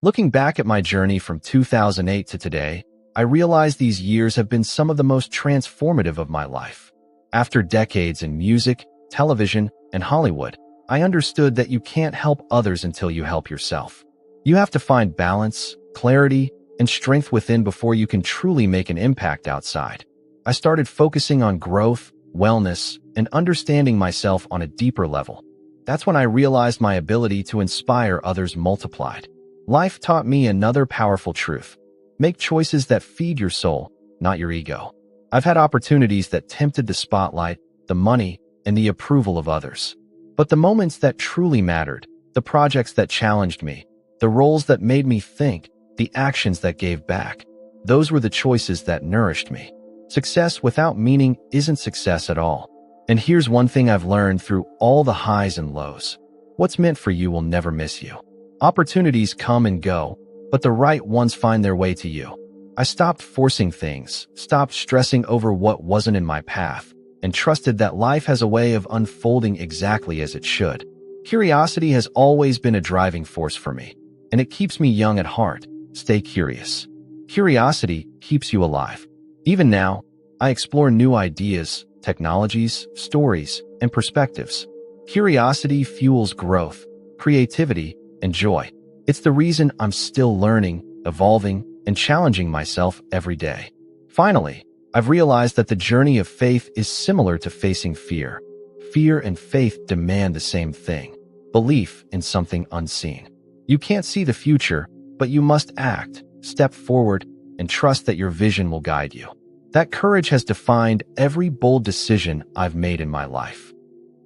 Looking back at my journey from 2008 to today, I realize these years have been some of the most transformative of my life. After decades in music, television, and Hollywood, I understood that you can't help others until you help yourself. You have to find balance, clarity, and strength within before you can truly make an impact outside. I started focusing on growth, wellness, and understanding myself on a deeper level. That's when I realized my ability to inspire others multiplied. Life taught me another powerful truth. Make choices that feed your soul, not your ego. I've had opportunities that tempted the spotlight, the money, and the approval of others. But the moments that truly mattered, the projects that challenged me, the roles that made me think, the actions that gave back, those were the choices that nourished me. Success without meaning isn't success at all. And here's one thing I've learned through all the highs and lows. What's meant for you will never miss you. Opportunities come and go, but the right ones find their way to you. I stopped forcing things, stopped stressing over what wasn't in my path, and trusted that life has a way of unfolding exactly as it should. Curiosity has always been a driving force for me, and it keeps me young at heart. Stay curious. Curiosity keeps you alive. Even now, I explore new ideas, technologies, stories, and perspectives. Curiosity fuels growth, creativity, and joy. It's the reason I'm still learning, evolving, and challenging myself every day. Finally, I've realized that the journey of faith is similar to facing fear. Fear and faith demand the same thing: belief in something unseen. You can't see the future, but you must act, step forward, and trust that your vision will guide you. That courage has defined every bold decision I've made in my life.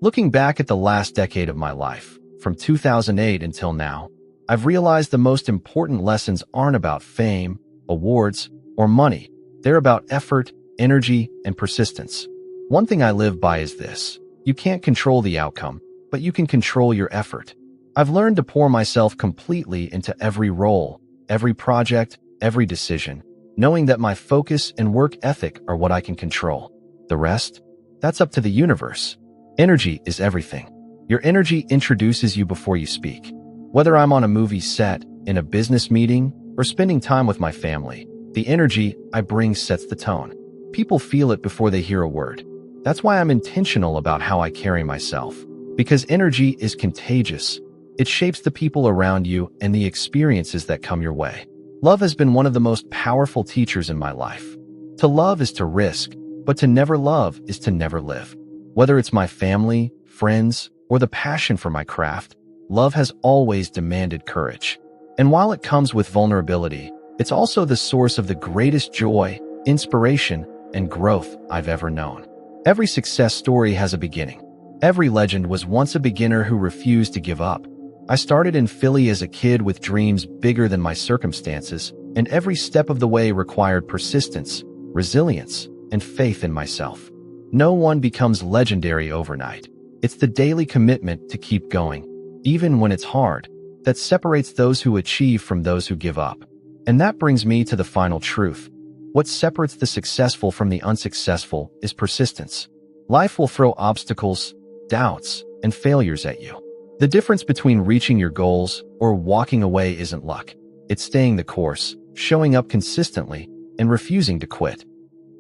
Looking back at the last decade of my life, from 2008 until now, I've realized the most important lessons aren't about fame, awards, or money. They're about effort, energy, and persistence. One thing I live by is this: you can't control the outcome, but you can control your effort. I've learned to pour myself completely into every role, every project, every decision, knowing that my focus and work ethic are what I can control. The rest? That's up to the universe. Energy is everything. Your energy introduces you before you speak. Whether I'm on a movie set, in a business meeting, or spending time with my family, the energy I bring sets the tone. People feel it before they hear a word. That's why I'm intentional about how I carry myself. Because energy is contagious. It shapes the people around you and the experiences that come your way. Love has been one of the most powerful teachers in my life. To love is to risk, but to never love is to never live. Whether it's my family, friends, or the passion for my craft, love has always demanded courage. And while it comes with vulnerability, it's also the source of the greatest joy, inspiration, and growth I've ever known. Every success story has a beginning. Every legend was once a beginner who refused to give up. I started in Philly as a kid with dreams bigger than my circumstances, and every step of the way required persistence, resilience, and faith in myself. No one becomes legendary overnight. It's the daily commitment to keep going, even when it's hard, that separates those who achieve from those who give up. And that brings me to the final truth. What separates the successful from the unsuccessful is persistence. Life will throw obstacles, doubts, and failures at you. The difference between reaching your goals or walking away isn't luck. It's staying the course, showing up consistently, and refusing to quit.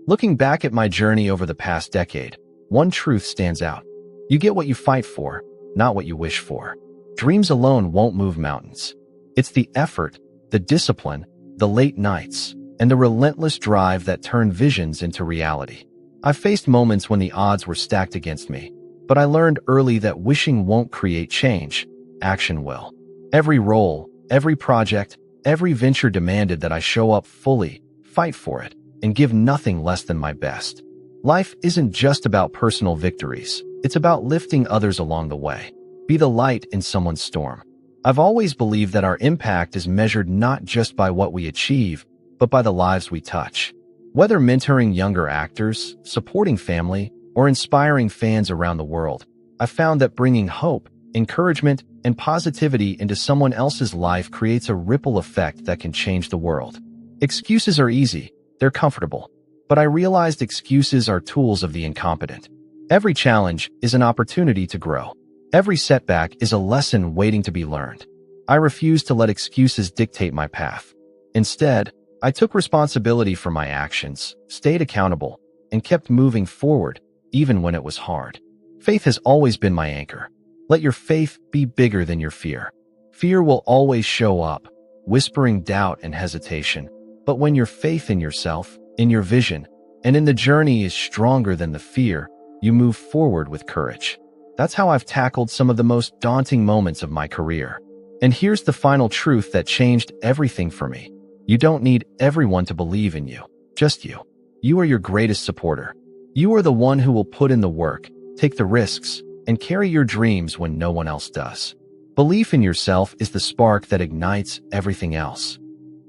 Looking back at my journey over the past decade, one truth stands out. You get what you fight for, not what you wish for. Dreams alone won't move mountains. It's the effort, the discipline, the late nights, and the relentless drive that turn visions into reality. I've faced moments when the odds were stacked against me, but I learned early that wishing won't create change, action will. Every role, every project, every venture demanded that I show up fully, fight for it, and give nothing less than my best. Life isn't just about personal victories. It's about lifting others along the way. Be the light in someone's storm. I've always believed that our impact is measured not just by what we achieve, but by the lives we touch. Whether mentoring younger actors, supporting family, or inspiring fans around the world, I've found that bringing hope, encouragement, and positivity into someone else's life creates a ripple effect that can change the world. Excuses are easy, they're comfortable, but I realized excuses are tools of the incompetent. Every challenge is an opportunity to grow. Every setback is a lesson waiting to be learned. I refused to let excuses dictate my path. Instead, I took responsibility for my actions, stayed accountable, and kept moving forward, even when it was hard. Faith has always been my anchor. Let your faith be bigger than your fear. Fear will always show up, whispering doubt and hesitation. But when your faith in yourself, in your vision, and in the journey is stronger than the fear, you move forward with courage. That's how I've tackled some of the most daunting moments of my career. And here's the final truth that changed everything for me. You don't need everyone to believe in you, just you. You are your greatest supporter. You are the one who will put in the work, take the risks, and carry your dreams when no one else does. Belief in yourself is the spark that ignites everything else.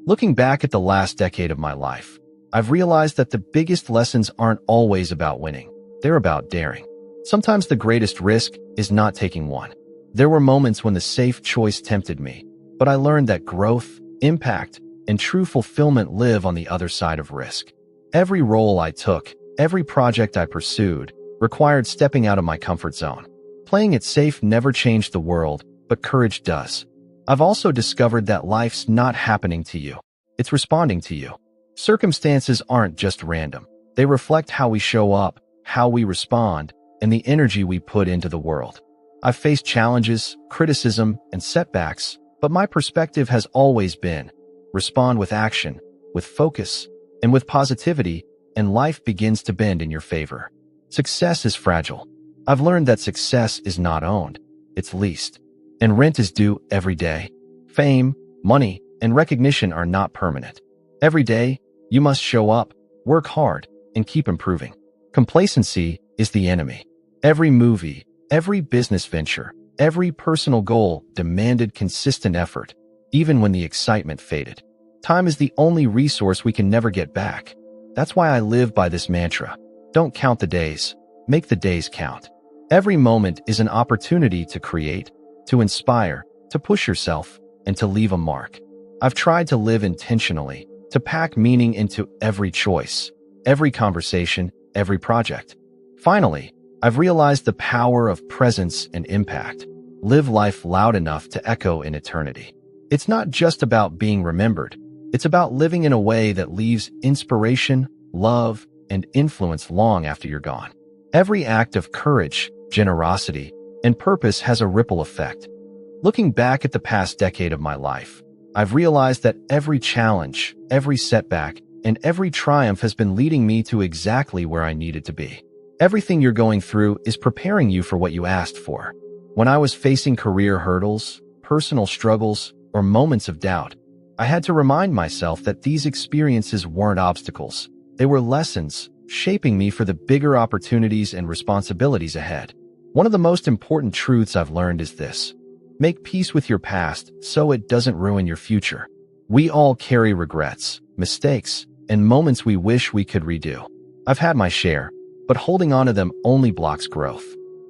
Looking back at the last decade of my life, I've realized that the biggest lessons aren't always about winning. They're about daring. Sometimes the greatest risk is not taking one. There were moments when the safe choice tempted me, but I learned that growth, impact, and true fulfillment live on the other side of risk. Every role I took, every project I pursued, required stepping out of my comfort zone. Playing it safe never changed the world, but courage does. I've also discovered that life's not happening to you. It's responding to you. Circumstances aren't just random. They reflect how we show up, how we respond, and the energy we put into the world. I've faced challenges, criticism, and setbacks, but my perspective has always been, respond with action, with focus, and with positivity, and life begins to bend in your favor. Success is fragile. I've learned that success is not owned, it's leased. And rent is due every day. Fame, money, and recognition are not permanent. Every day, you must show up, work hard, and keep improving. Complacency is the enemy. Every movie, every business venture, every personal goal demanded consistent effort, even when the excitement faded. Time is the only resource we can never get back. That's why I live by this mantra. Don't count the days, make the days count. Every moment is an opportunity to create, to inspire, to push yourself, and to leave a mark. I've tried to live intentionally, to pack meaning into every choice, every conversation, every project. Finally, I've realized the power of presence and impact. Live life loud enough to echo in eternity. It's not just about being remembered. It's about living in a way that leaves inspiration, love, and influence long after you're gone. Every act of courage, generosity, and purpose has a ripple effect. Looking back at the past decade of my life, I've realized that every challenge, every setback, and every triumph has been leading me to exactly where I needed to be. Everything you're going through is preparing you for what you asked for. When I was facing career hurdles, personal struggles, or moments of doubt, I had to remind myself that these experiences weren't obstacles. They were lessons, shaping me for the bigger opportunities and responsibilities ahead. One of the most important truths I've learned is this. Make peace with your past so it doesn't ruin your future. We all carry regrets, mistakes, and moments we wish we could redo. I've had my share, but holding on to them only blocks growth.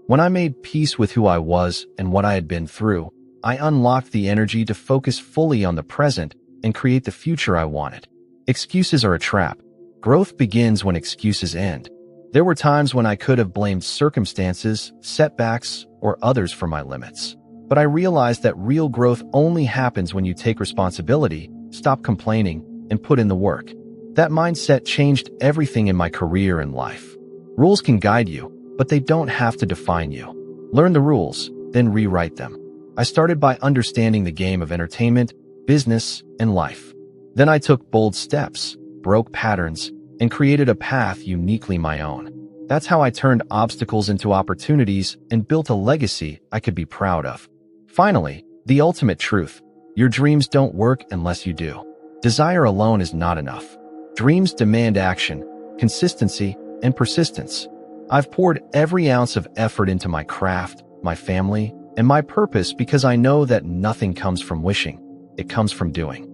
When I made peace with who I was and what I had been through, I unlocked the energy to focus fully on the present and create the future I wanted. Excuses are a trap. Growth begins when excuses end. There were times when I could have blamed circumstances, setbacks, or others for my limits. But I realized that real growth only happens when you take responsibility, stop complaining, and put in the work. That mindset changed everything in my career and life. Rules can guide you, but they don't have to define you. Learn the rules, then rewrite them. I started by understanding the game of entertainment, business, and life. Then I took bold steps, broke patterns, and created a path uniquely my own. That's how I turned obstacles into opportunities and built a legacy I could be proud of. Finally, the ultimate truth. Your dreams don't work unless you do. Desire alone is not enough. Dreams demand action, consistency, and persistence. I've poured every ounce of effort into my craft, my family, and my purpose because I know that nothing comes from wishing. It comes from doing.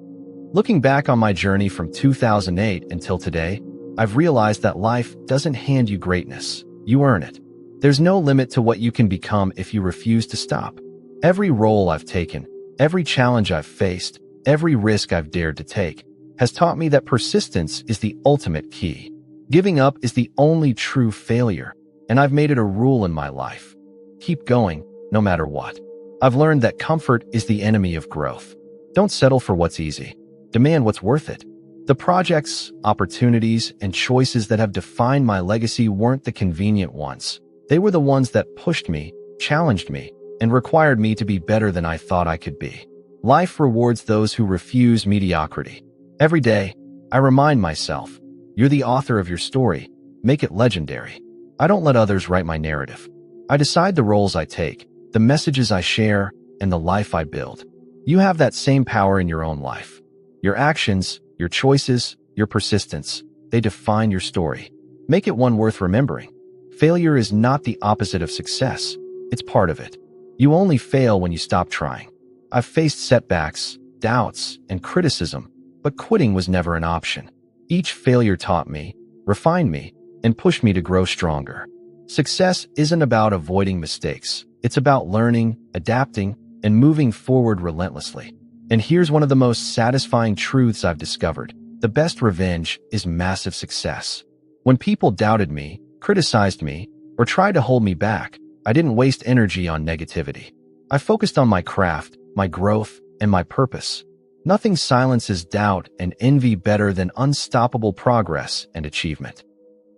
Looking back on my journey from 2008 until today, I've realized that life doesn't hand you greatness. You earn it. There's no limit to what you can become if you refuse to stop. Every role I've taken, every challenge I've faced, every risk I've dared to take has taught me that persistence is the ultimate key. Giving up is the only true failure, and I've made it a rule in my life. Keep going, no matter what. I've learned that comfort is the enemy of growth. Don't settle for what's easy. Demand what's worth it. The projects, opportunities, and choices that have defined my legacy weren't the convenient ones. They were the ones that pushed me, challenged me, and required me to be better than I thought I could be. Life rewards those who refuse mediocrity. Every day, I remind myself, you're the author of your story. Make it legendary. I don't let others write my narrative. I decide the roles I take, the messages I share, and the life I build. You have that same power in your own life. Your actions, your choices, your persistence, they define your story. Make it one worth remembering. Failure is not the opposite of success. It's part of it. You only fail when you stop trying. I've faced setbacks, doubts, and criticism, but quitting was never an option. Each failure taught me, refined me, and pushed me to grow stronger. Success isn't about avoiding mistakes. It's about learning, adapting, and moving forward relentlessly. And here's one of the most satisfying truths I've discovered. The best revenge is massive success. When people doubted me, criticized me, or tried to hold me back, I didn't waste energy on negativity. I focused on my craft, my growth, and my purpose. Nothing silences doubt and envy better than unstoppable progress and achievement.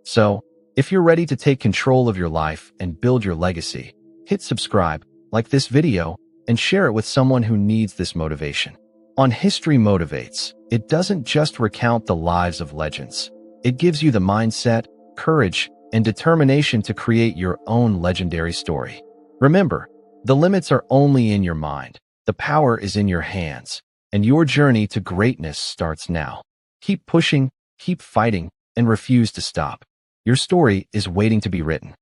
So, if you're ready to take control of your life and build your legacy, hit subscribe, like this video, and share it with someone who needs this motivation. On History Motivates, it doesn't just recount the lives of legends. It gives you the mindset, courage, and determination to create your own legendary story. Remember, the limits are only in your mind. The power is in your hands, and your journey to greatness starts now. Keep pushing, keep fighting, and refuse to stop. Your story is waiting to be written.